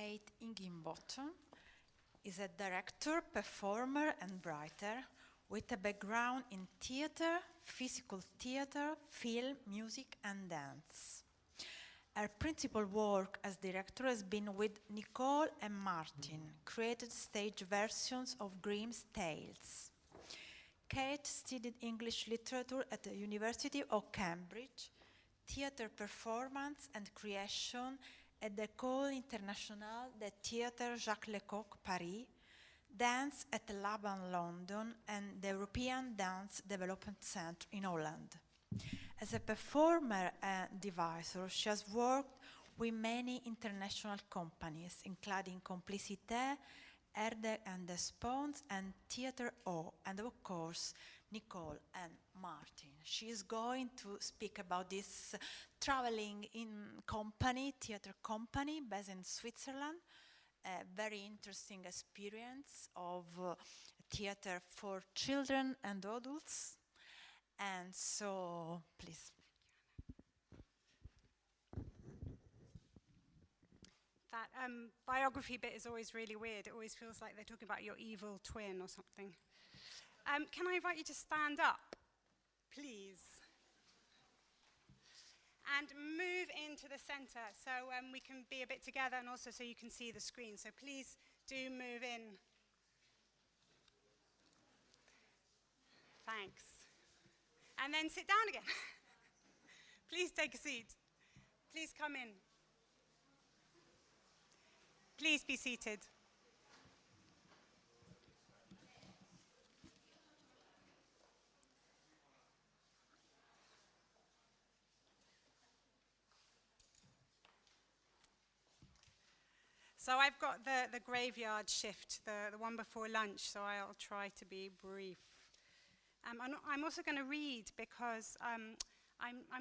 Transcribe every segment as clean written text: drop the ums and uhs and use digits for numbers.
Kate Higginbottom is a director, performer, and writer with a background in theater, physical theater, film, music, and dance. Her principal work as director has been with Nicole and Martin, created stage versions of Grimm's Tales. Kate studied English literature at the University of Cambridge, theater performance and creation at the École Internationale de Théâtre Jacques Lecoq, Paris, dance at the Laban, London, and the European Dance Development Center in Holland. As a performer and deviser, she has worked with many international companies, including Complicité, Erde and the Spawns, and Theatre O, and of course, Nicole and Martin. She is going to speak about this traveling in company, theater company, based in Switzerland, a very interesting experience of theater for children and adults. And so, please. That biography bit is always really weird. It always feels like they're talking about your evil twin or something. Can I invite you to stand up, please? And move into the center so we can be a bit together and also so you can see the screen. So please do move in. Thanks. And then sit down again. Please take a seat. Please come in. Please be seated. So I've got the graveyard shift, the one before lunch, so I'll try to be brief. I'm also going to read because I'm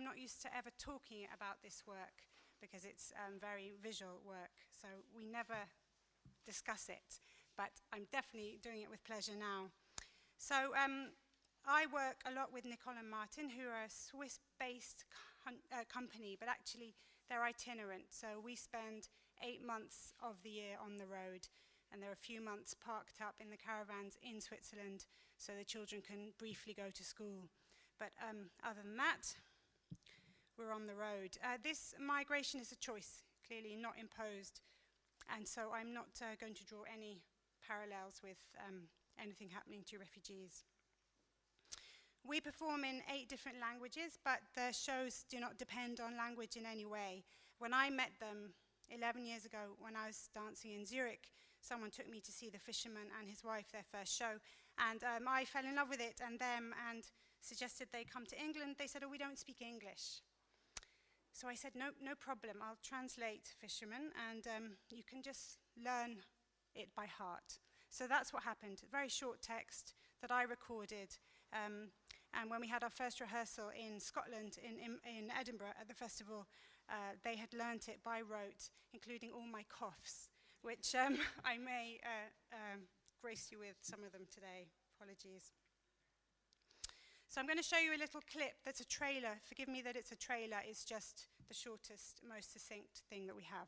not used to ever talking about this work because it's very visual work, so we never discuss it, but I'm definitely doing it with pleasure now. So I work a lot with Nicole and Martin, who are a Swiss-based company, but actually they're itinerant, so we spend 8 months of the year on the road, and there are a few months parked up in the caravans in Switzerland so the children can briefly go to school. But other than that, we're on the road. This migration is a choice, clearly not imposed, and so I'm not going to draw any parallels with anything happening to refugees. We perform in 8 different languages, but the shows do not depend on language in any way. When I met them 11 years ago, when I was dancing in Zurich, someone took me to see The Fisherman and his wife, their first show, and I fell in love with it and them and suggested they come to England. They said, oh, we don't speak English. So I said, no problem, I'll translate Fisherman, and you can just learn it by heart. So that's what happened, a very short text that I recorded, and when we had our first rehearsal in Scotland, in Edinburgh at the festival, they had learnt it by rote, including all my coughs, which I may grace you with some of them today. Apologies. So I'm going to show you a little clip that's a trailer. Forgive me that it's a trailer. It's just the shortest, most succinct thing that we have.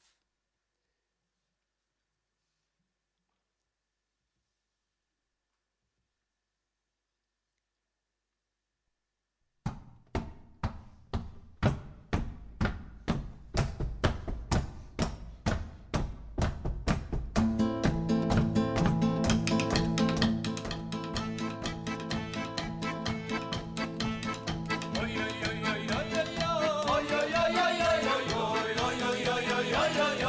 Yo, yo, yo, yo, yo, yo, yo, yo, yo, yo, yo, yo, yo, yo, yo, yo,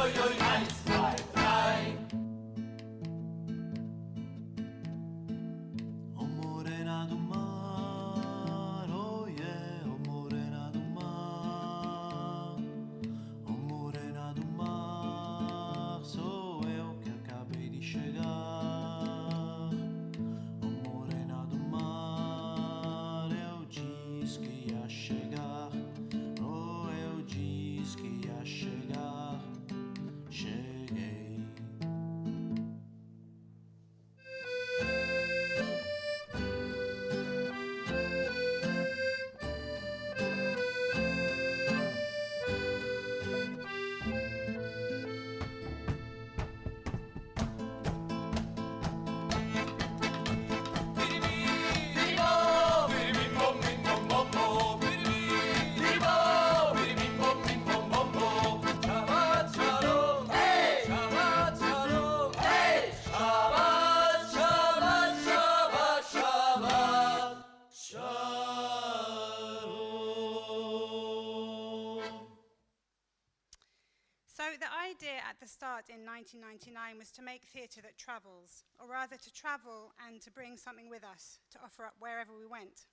the idea at the start in 1999 was to make theatre that travels, or rather to travel and to bring something with us, to offer up wherever we went.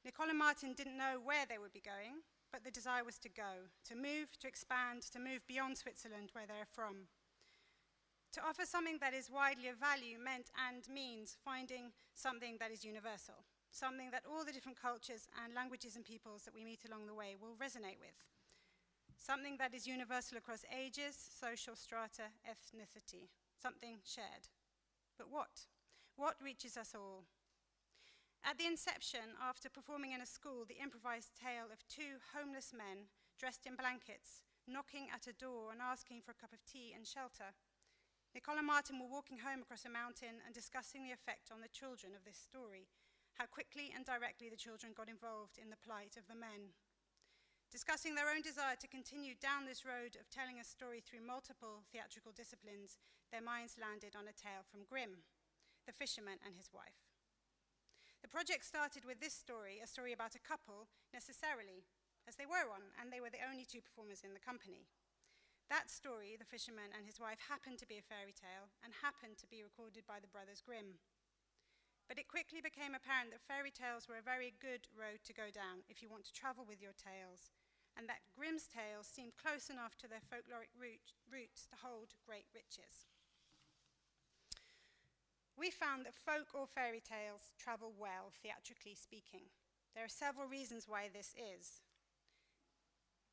Nicole and Martin didn't know where they would be going, but the desire was to go, to move, to expand, to move beyond Switzerland, where they're from. To offer something that is widely of value meant and means finding something that is universal, something that all the different cultures and languages and peoples that we meet along the way will resonate with. Something that is universal across ages, social strata, ethnicity, something shared. But what? What reaches us all? At the inception, after performing in a school, the improvised tale of two homeless men dressed in blankets, knocking at a door and asking for a cup of tea and shelter. Nicole and Martin were walking home across a mountain and discussing the effect on the children of this story, how quickly and directly the children got involved in the plight of the men. Discussing their own desire to continue down this road of telling a story through multiple theatrical disciplines, their minds landed on a tale from Grimm, the fisherman and his wife. The project started with this story, a story about a couple, necessarily, as they were one, and they were the only two performers in the company. That story, The Fisherman and His Wife, happened to be a fairy tale and happened to be recorded by the brothers Grimm. But it quickly became apparent that fairy tales were a very good road to go down if you want to travel with your tales, and that Grimm's tales seemed close enough to their folkloric roots to hold great riches. We found that folk or fairy tales travel well, theatrically speaking. There are several reasons why this is.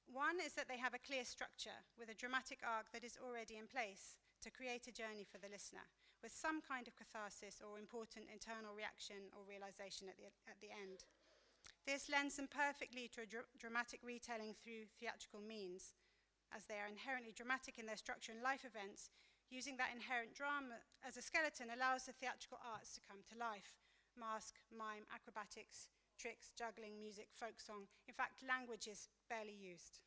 One is that they have a clear structure with a dramatic arc that is already in place to create a journey for the listener, with some kind of catharsis or important internal reaction or realization at the end. This lends them perfectly to a dramatic retelling through theatrical means, as they are inherently dramatic in their structure and life events. Using that inherent drama as a skeleton allows the theatrical arts to come to life. Mask, mime, acrobatics, tricks, juggling, music, folk song. In fact, language is barely used.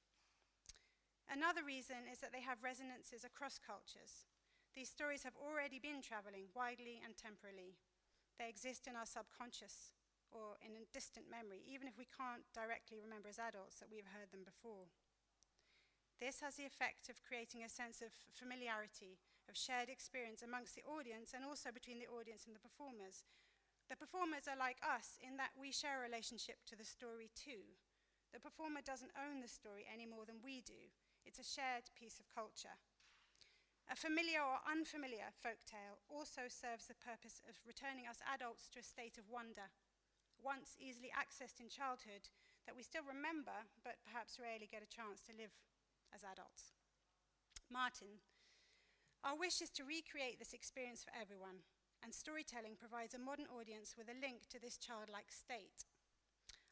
Another reason is that they have resonances across cultures. These stories have already been traveling widely and temporally. They exist in our subconscious or in a distant memory, even if we can't directly remember as adults that we've heard them before. This has the effect of creating a sense of familiarity, of shared experience amongst the audience and also between the audience and the performers. The performers are like us in that we share a relationship to the story too. The performer doesn't own the story any more than we do. It's a shared piece of culture. A familiar or unfamiliar folktale also serves the purpose of returning us adults to a state of wonder, once easily accessed in childhood, that we still remember, but perhaps rarely get a chance to live as adults. Martin, our wish is to recreate this experience for everyone, and storytelling provides a modern audience with a link to this childlike state.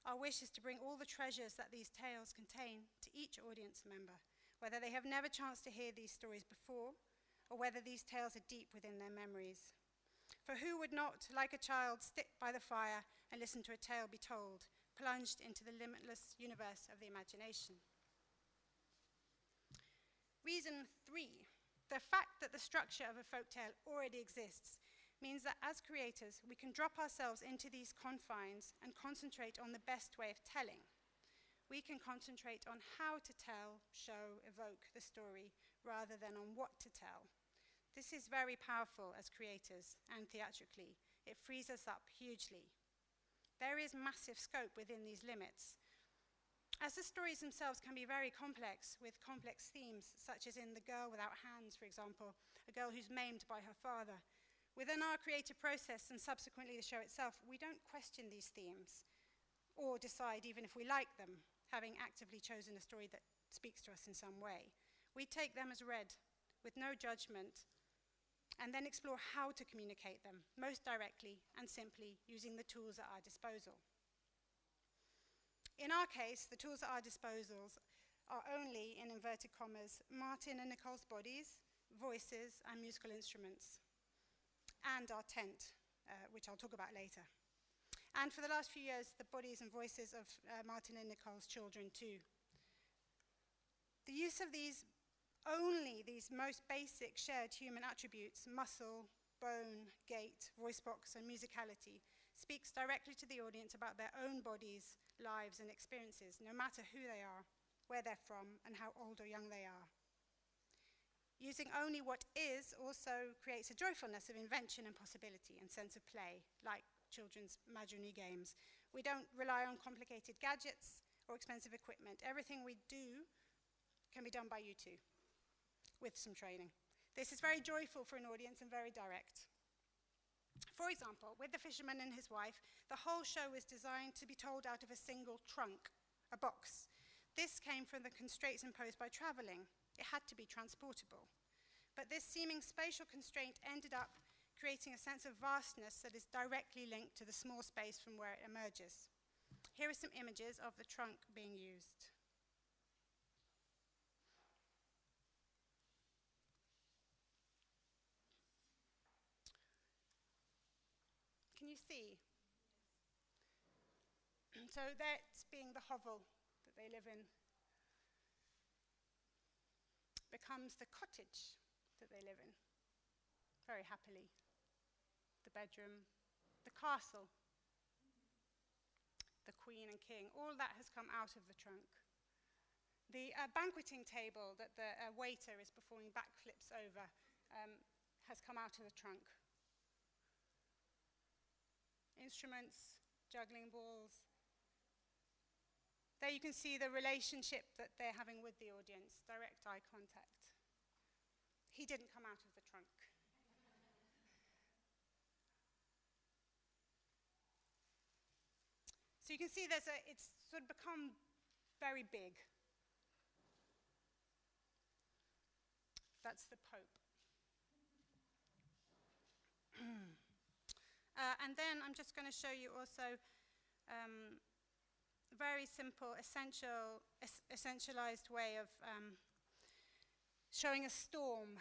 Our wish is to bring all the treasures that these tales contain to each audience member, whether they have never chanced to hear these stories before, or whether these tales are deep within their memories. For who would not, like a child, sit by the fire and listen to a tale be told, plunged into the limitless universe of the imagination? Reason 3, the fact that the structure of a folktale already exists means that as creators, we can drop ourselves into these confines and concentrate on the best way of telling. We can concentrate on how to tell, show, evoke the story, rather than on what to tell. This is very powerful as creators and theatrically. It frees us up hugely. There is massive scope within these limits. As the stories themselves can be very complex, with complex themes, such as in The Girl Without Hands, for example, a girl who's maimed by her father. Within our creative process and subsequently the show itself, we don't question these themes or decide even if we like them, having actively chosen a story that speaks to us in some way. We take them as read, with no judgment, and then explore how to communicate them, most directly and simply using the tools at our disposal. In our case, the tools at our disposals are only, in inverted commas, Martin and Nicole's bodies, voices, and musical instruments, and our tent, which I'll talk about later. And for the last few years, the bodies and voices of Martin and Nicole's children too. The use of these most basic shared human attributes, muscle, bone, gait, voice box, and musicality, speaks directly to the audience about their own bodies, lives, and experiences, no matter who they are, where they're from, and how old or young they are. Using only what is also creates a joyfulness of invention and possibility and sense of play, like children's imaginary games. We don't rely on complicated gadgets or expensive equipment. Everything we do can be done by you two, with some training. This is very joyful for an audience and very direct. For example, with The Fisherman and His Wife, the whole show was designed to be told out of a single trunk, a box. This came from the constraints imposed by traveling. It had to be transportable. But this seeming spatial constraint ended up creating a sense of vastness that is directly linked to the small space from where it emerges. Here are some images of the trunk being used. Can you see? So that's being the hovel that they live in. Becomes the cottage that they live in, very happily. The bedroom, the castle, the queen and king, all that has come out of the trunk. The banqueting table that the waiter is performing backflips over has come out of the trunk. Instruments, juggling balls. There you can see the relationship that they're having with the audience, direct eye contact. He didn't come out of the trunk. So you can see it's sort of become very big. That's the Pope. And then I'm just going to show you also a very simple, essentialized way of showing a storm.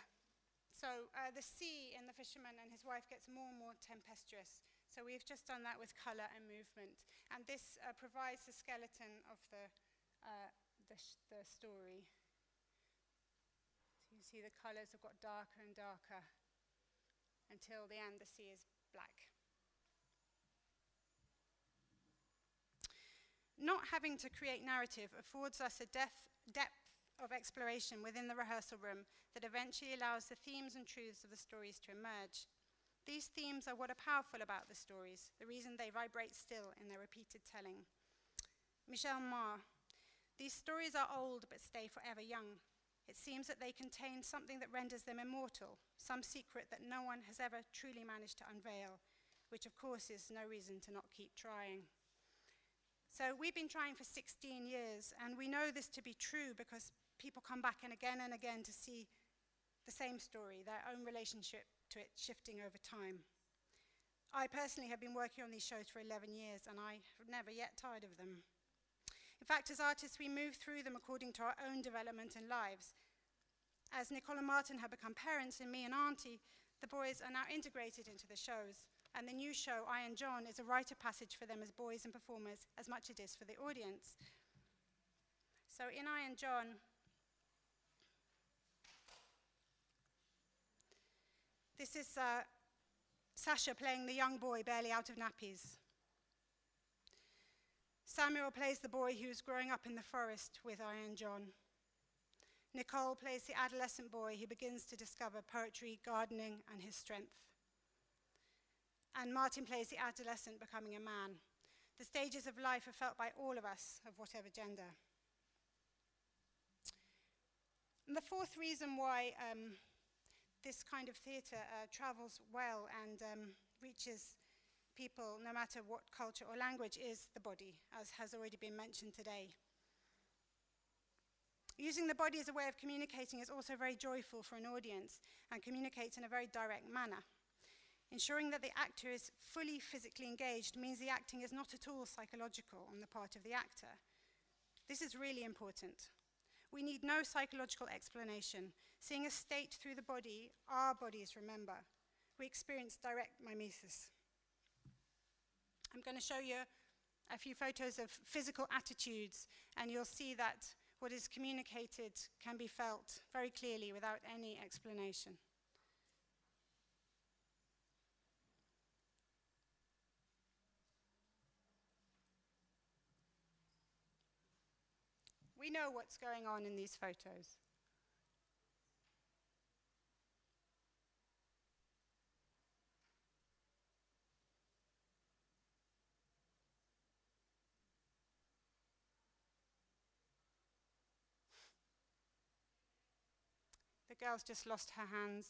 So the sea in The Fisherman and His Wife gets more and more tempestuous. So we've just done that with color and movement. And this provides the skeleton of the story. So you see the colors have got darker and darker until the end the sea is black. Not having to create narrative affords us a depth of exploration within the rehearsal room that eventually allows the themes and truths of the stories to emerge. These themes are what are powerful about the stories, the reason they vibrate still in their repeated telling. Michel Mar, these stories are old but stay forever young. It seems that they contain something that renders them immortal, some secret that no one has ever truly managed to unveil, which of course is no reason to not keep trying. So we've been trying for 16 years, and we know this to be true because people come back and again to see the same story, their own relationship to it shifting over time. I personally have been working on these shows for 11 years, and I have never yet tired of them. In fact, as artists, we move through them according to our own development and lives. As Nicole and Martin have become parents, and me and Auntie, the boys are now integrated into the shows. And the new show, I and John, is a rite of passage for them as boys and performers, as much as it is for the audience. So in I and John, this is Sasha playing the young boy barely out of nappies. Samuel plays the boy who's growing up in the forest with I and John. Nicole plays the adolescent boy who begins to discover poetry, gardening, and his strength. And Martin plays the adolescent becoming a man. The stages of life are felt by all of us, of whatever gender. And the fourth reason why this kind of theatre travels well and reaches people, no matter what culture or language, is the body, as has already been mentioned today. Using the body as a way of communicating is also very joyful for an audience and communicates in a very direct manner. Ensuring that the actor is fully physically engaged means the acting is not at all psychological on the part of the actor. This is really important. We need no psychological explanation. Seeing a state through the body, our bodies remember. We experience direct mimesis. I'm going to show you a few photos of physical attitudes, and you'll see that what is communicated can be felt very clearly without any explanation. We know what's going on in these photos. girl's just lost her hands.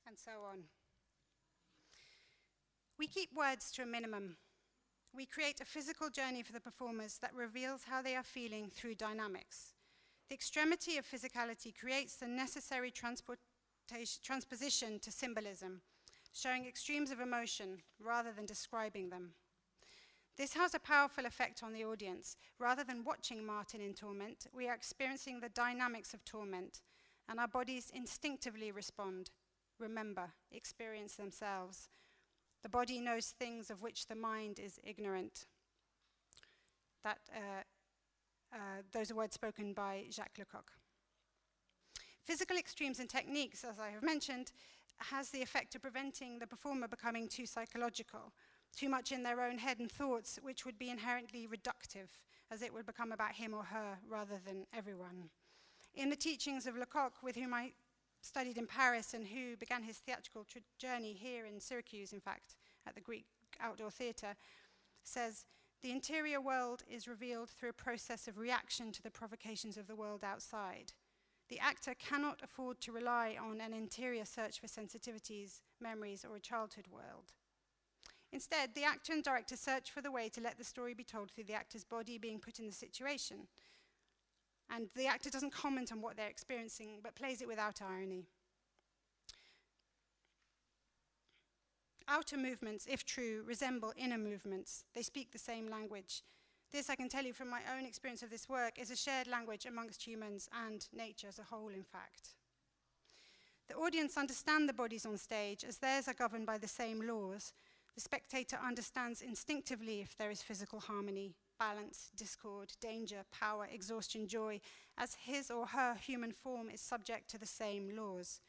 And so on. We keep words to a minimum. We create a physical journey for the performers that reveals how they are feeling through dynamics. The extremity of physicality creates the necessary transposition to symbolism, showing extremes of emotion rather than describing them. This has a powerful effect on the audience. Rather than watching Martin in torment, we are experiencing the dynamics of torment, and our bodies instinctively respond, remember, experience themselves. The body knows things of which the mind is ignorant. Those are words spoken by Jacques Lecoq. Physical extremes and techniques, as I have mentioned, has the effect of preventing the performer becoming too psychological, too much in their own head and thoughts, which would be inherently reductive, as it would become about him or her rather than everyone. In the teachings of Lecoq, with whom I studied in Paris and who began his theatrical journey here in Syracuse, in fact, at the Greek Outdoor Theatre, says, the interior world is revealed through a process of reaction to the provocations of the world outside. The actor cannot afford to rely on an interior search for sensitivities, memories, or a childhood world. Instead, the actor and director search for the way to let the story be told through the actor's body being put in the situation. And the actor doesn't comment on what they're experiencing, but plays it without irony. Outer movements, if true, resemble inner movements. They speak the same language. This, I can tell you from my own experience of this work, is a shared language amongst humans and nature as a whole, in fact. The audience understand the bodies on stage as theirs are governed by the same laws. The spectator understands instinctively if there is physical harmony, balance, discord, danger, power, exhaustion, joy, as his or her human form is subject to the same laws.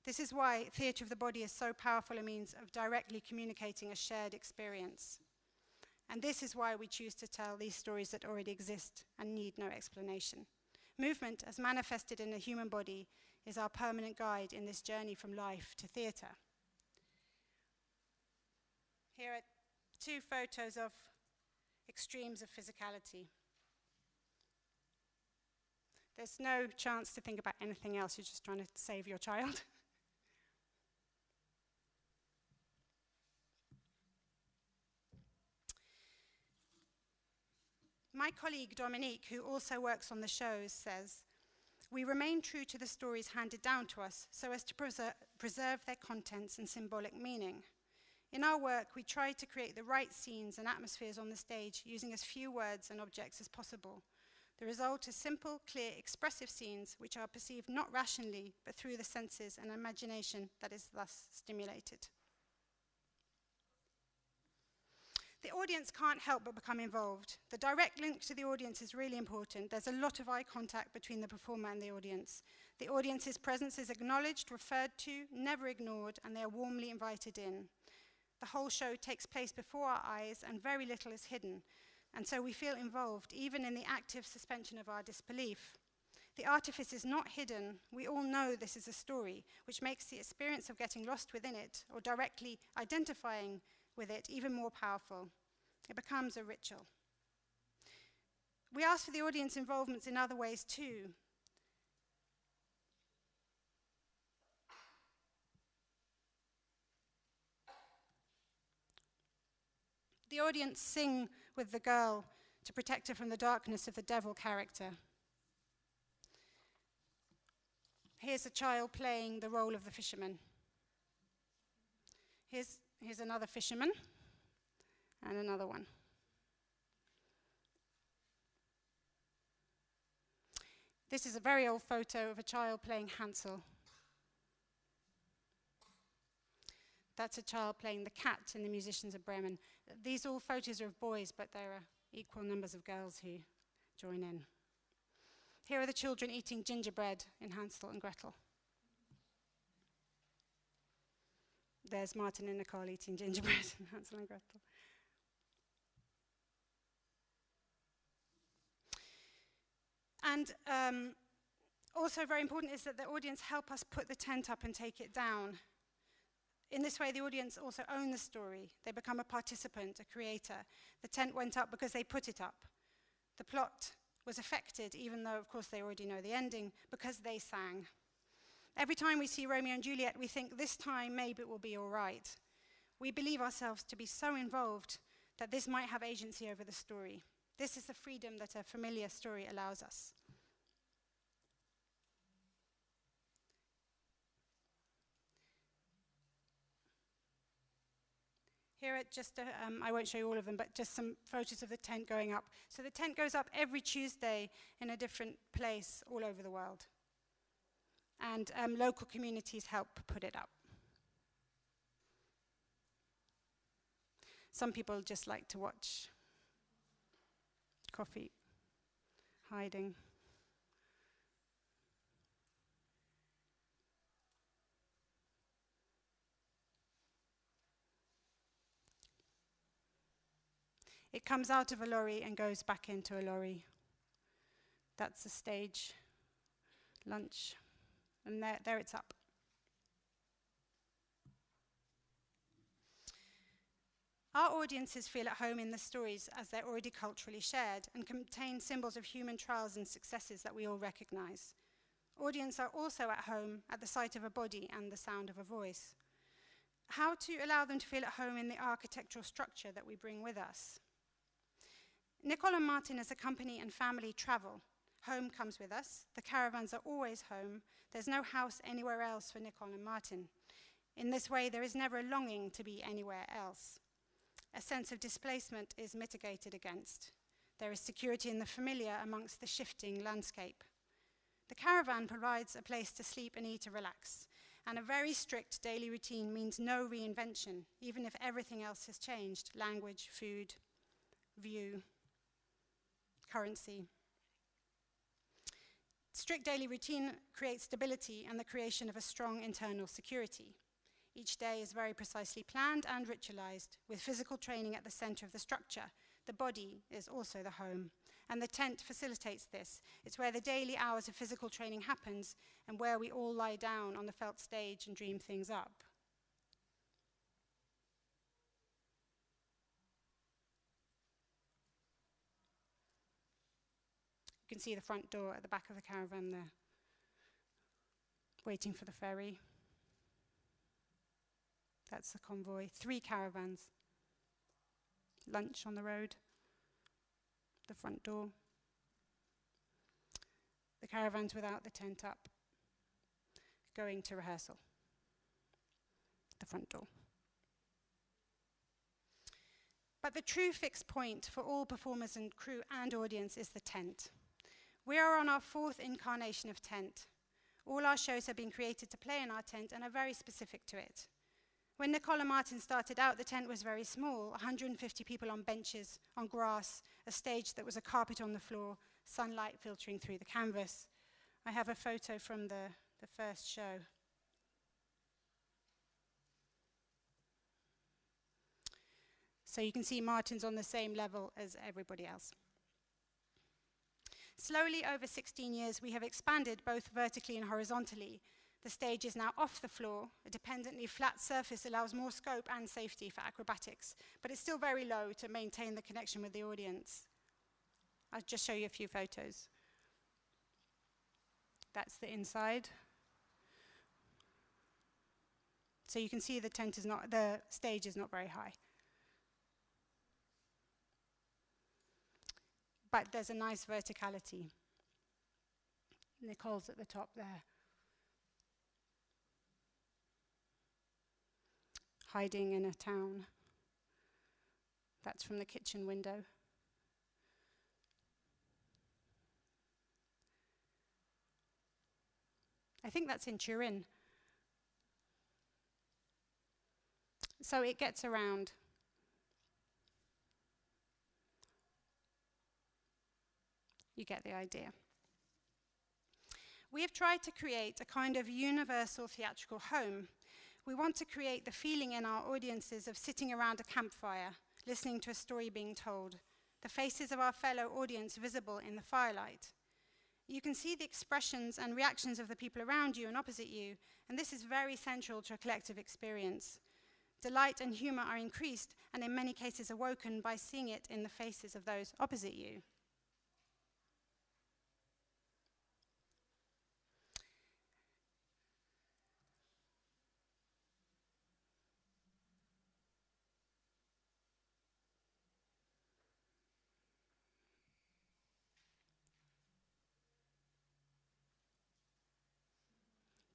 This is why theatre of the body is so powerful a means of directly communicating a shared experience. And this is why we choose to tell these stories that already exist and need no explanation. Movement, as manifested in the human body, is our permanent guide in this journey from life to theatre. Here are two photos of extremes of physicality. There's no chance to think about anything else. You're just trying to save your child. My colleague Dominique, who also works on the shows, says, we remain true to the stories handed down to us so as to preserve their contents and symbolic meaning. In our work, we try to create the right scenes and atmospheres on the stage using as few words and objects as possible. The result is simple, clear, expressive scenes which are perceived not rationally, but through the senses and imagination that is thus stimulated. The audience can't help but become involved. The direct link to the audience is really important. There's a lot of eye contact between the performer and the audience. The audience's presence is acknowledged, referred to, never ignored, and they are warmly invited in. The whole show takes place before our eyes and very little is hidden. And so we feel involved, even in the active suspension of our disbelief. The artifice is not hidden. We all know this is a story, which makes the experience of getting lost within it or directly identifying with it even more powerful. It becomes a ritual. We ask for the audience involvement in other ways too. The audience sing with the girl to protect her from the darkness of the devil character. Here's a child playing the role of the fisherman. Here's another fisherman, and another one. This is a very old photo of a child playing Hansel. That's a child playing the cat in The Musicians of Bremen. These all photos are of boys, but there are equal numbers of girls who join in. Here are the children eating gingerbread in Hansel and Gretel. there's Martin and Nicole eating gingerbread and Hansel and Gretel. And also very important is that the audience help us put the tent up and take it down. In this way, the audience also own the story. They become a participant, a creator. The tent went up because they put it up. The plot was affected, even though, of course, they already know the ending, because they sang. Every time we see Romeo and Juliet, we think, this time maybe it will be all right. We believe ourselves to be so involved that this might have agency over the story. This is the freedom that a familiar story allows us. Here are just, I won't show you all of them, but just some photos of the tent going up. So the tent goes up every Tuesday in a different place all over the world. And local communities help put it up. Some people just like to watch. Coffee, hiding. It comes out of a lorry and goes back into a lorry. That's the stage, lunch, and there it's up. Our audiences feel at home in the stories as they're already culturally shared and contain symbols of human trials and successes that we all recognize. Audiences are also at home at the sight of a body and the sound of a voice. How to allow them to feel at home in the architectural structure that we bring with us? Nicole and Martin as a company and family travel. Home comes with us. The caravans are always home. There's no house anywhere else for Nicole and Martin. In this way, there is never a longing to be anywhere else. A sense of displacement is mitigated against. There is security in the familiar amongst the shifting landscape. The caravan provides a place to sleep and eat and relax. And a very strict daily routine means no reinvention, even if everything else has changed: language, food, view, currency. Strict daily routine creates stability and the creation of a strong internal security. Each day is very precisely planned and ritualized, with physical training at the center of the structure. The body is also the home, and the tent facilitates this. It's where the daily hours of physical training happens and where we all lie down on the felt stage and dream things up. You can see the front door at the back of the caravan there, waiting for the ferry. That's the convoy. 3 caravans. Lunch on the road. The front door. The caravans without the tent up. Going to rehearsal. The front door. But the true fixed point for all performers and crew and audience is the tent. We are on our 4th incarnation of tent. All our shows have been created to play in our tent and are very specific to it. When Nicole and Martin started out, the tent was very small, 150 people on benches, on grass, a stage that was a carpet on the floor, sunlight filtering through the canvas. I have a photo from the first show. So you can see Martin's on the same level as everybody else. Slowly, over 16 years, we have expanded both vertically and horizontally. The stage is now off the floor. A dependently flat surface allows more scope and safety for acrobatics, but it's still very low to maintain the connection with the audience. I'll just show you a few photos. That's the inside. So you can see the stage is not very high. But there's a nice verticality. Nicole's at the top there. Hiding in a town. That's from the kitchen window. I think that's in Turin. So it gets around. You get the idea. We have tried to create a kind of universal theatrical home. We want to create the feeling in our audiences of sitting around a campfire, listening to a story being told, the faces of our fellow audience visible in the firelight. You can see the expressions and reactions of the people around you and opposite you, and this is very central to a collective experience. Delight and humor are increased, and in many cases awoken by seeing it in the faces of those opposite you.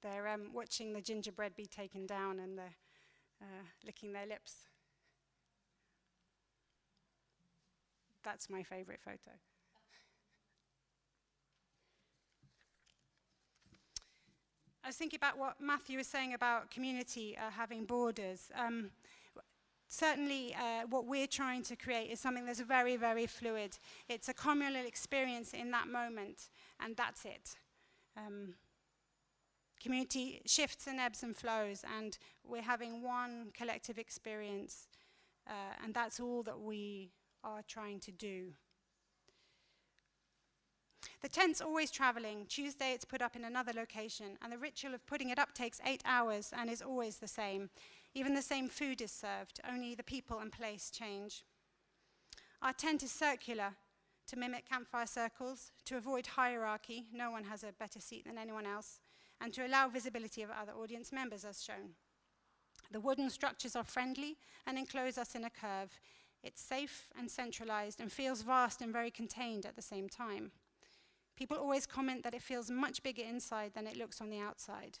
They're watching the gingerbread be taken down and they're licking their lips. That's my favorite photo. I was thinking about what Matthew was saying about community having borders. Certainly, what we're trying to create is something that's very, very fluid. It's a communal experience in that moment, and that's it. Community shifts and ebbs and flows, and we're having one collective experience, and that's all that we are trying to do. The tent's always traveling. Tuesday it's put up in another location, and the ritual of putting it up takes 8 hours and is always the same. Even the same food is served, only the people and place change. Our tent is circular to mimic campfire circles, to avoid hierarchy, no one has a better seat than anyone else, and to allow visibility of other audience members as shown. The wooden structures are friendly and enclose us in a curve. It's safe and centralized and feels vast and very contained at the same time. People always comment that it feels much bigger inside than it looks on the outside.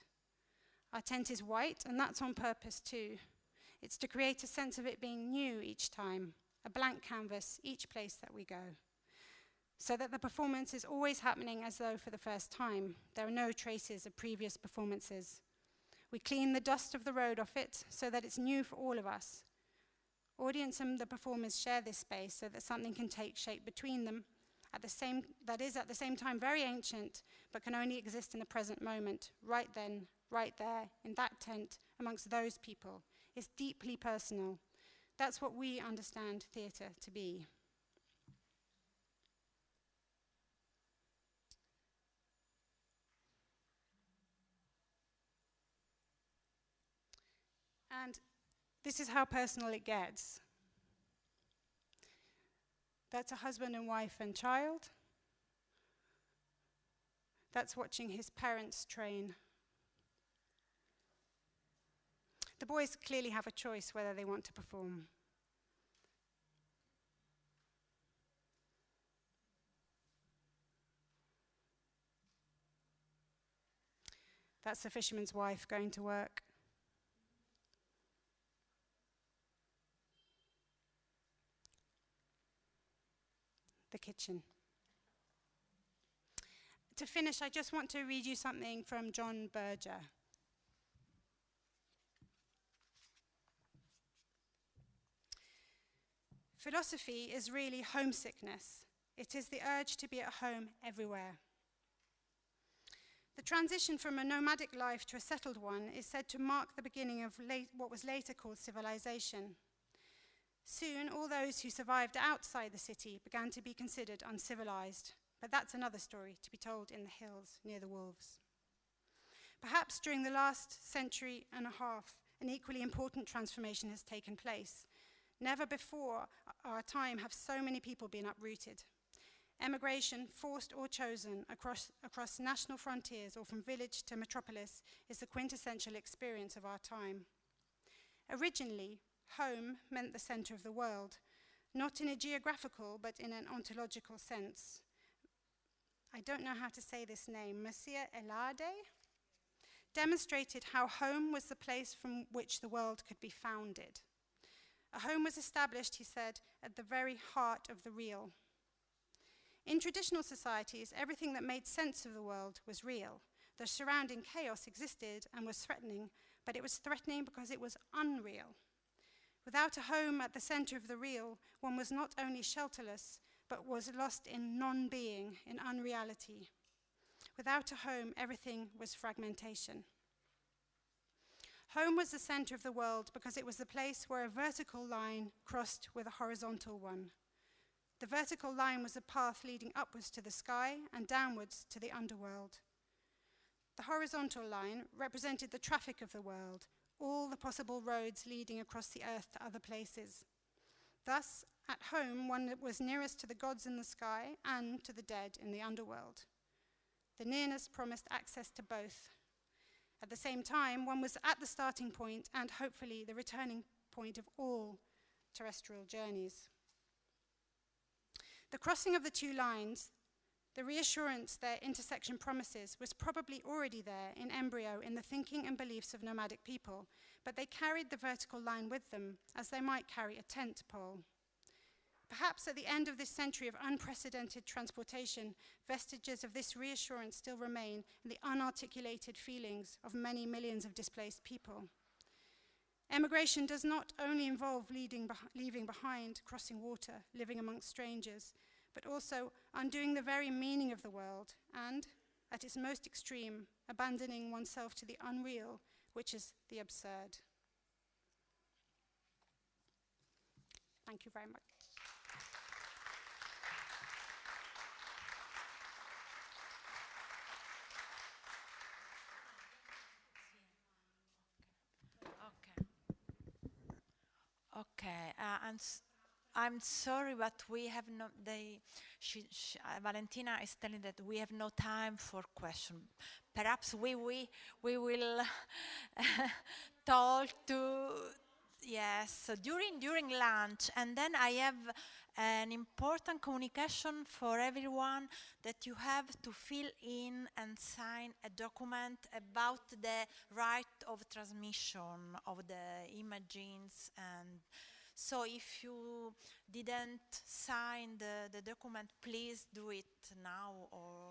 Our tent is white, and that's on purpose too. It's to create a sense of it being new each time, a blank canvas each place that we go, so that the performance is always happening as though for the first time. There are no traces of previous performances. We clean the dust of the road off it so that it's new for all of us. Audience and the performers share this space so that something can take shape between them, that is at the same time very ancient, but can only exist in the present moment, right then, right there, in that tent, amongst those people. It's deeply personal. That's what we understand theatre to be. And this is how personal it gets. That's a husband and wife and child. That's watching his parents train. The boys clearly have a choice whether they want to perform. That's the fisherman's wife going to work. The kitchen. To finish, I just want to read you something from John Berger. Philosophy is really homesickness. It is the urge to be at home everywhere. The transition from a nomadic life to a settled one is said to mark the beginning of what was later called civilization. Soon, all those who survived outside the city began to be considered uncivilized, but that's another story to be told in the hills near the wolves. Perhaps during the last century and a half, an equally important transformation has taken place. Never before our time have so many people been uprooted. Emigration, forced or chosen, across national frontiers or from village to metropolis is the quintessential experience of our time. Originally, home meant the center of the world, not in a geographical but in an ontological sense. I don't know how to say this name. Museo demonstrated how home was the place from which the world could be founded. A home was established, he said, at the very heart of the real. In traditional societies, everything that made sense of the world was real. The surrounding chaos existed and was threatening, but it was threatening because it was unreal. Without a home at the center of the real, one was not only shelterless, but was lost in non-being, in unreality. Without a home, everything was fragmentation. Home was the center of the world because it was the place where a vertical line crossed with a horizontal one. The vertical line was a path leading upwards to the sky and downwards to the underworld. The horizontal line represented the traffic of the world, all the possible roads leading across the earth to other places. Thus, at home, one was nearest to the gods in the sky and to the dead in the underworld. The nearness promised access to both. At the same time, one was at the starting point and hopefully the returning point of all terrestrial journeys. The crossing of the two lines, the reassurance their intersection promises, was probably already there in embryo in the thinking and beliefs of nomadic people, but they carried the vertical line with them as they might carry a tent pole. Perhaps at the end of this century of unprecedented transportation, vestiges of this reassurance still remain in the unarticulated feelings of many millions of displaced people. Emigration does not only involve leaving behind, crossing water, living amongst strangers, but also undoing the very meaning of the world and, at its most extreme, abandoning oneself to the unreal, which is the absurd. Thank you very much. Okay, I'm sorry, but we have no. Valentina is telling that we have no time for questions. Perhaps we will talk to yes during lunch, and then I have an important communication for everyone that you have to fill in and sign a document about the right of transmission of the images. And so if you didn't sign the document, please do it now or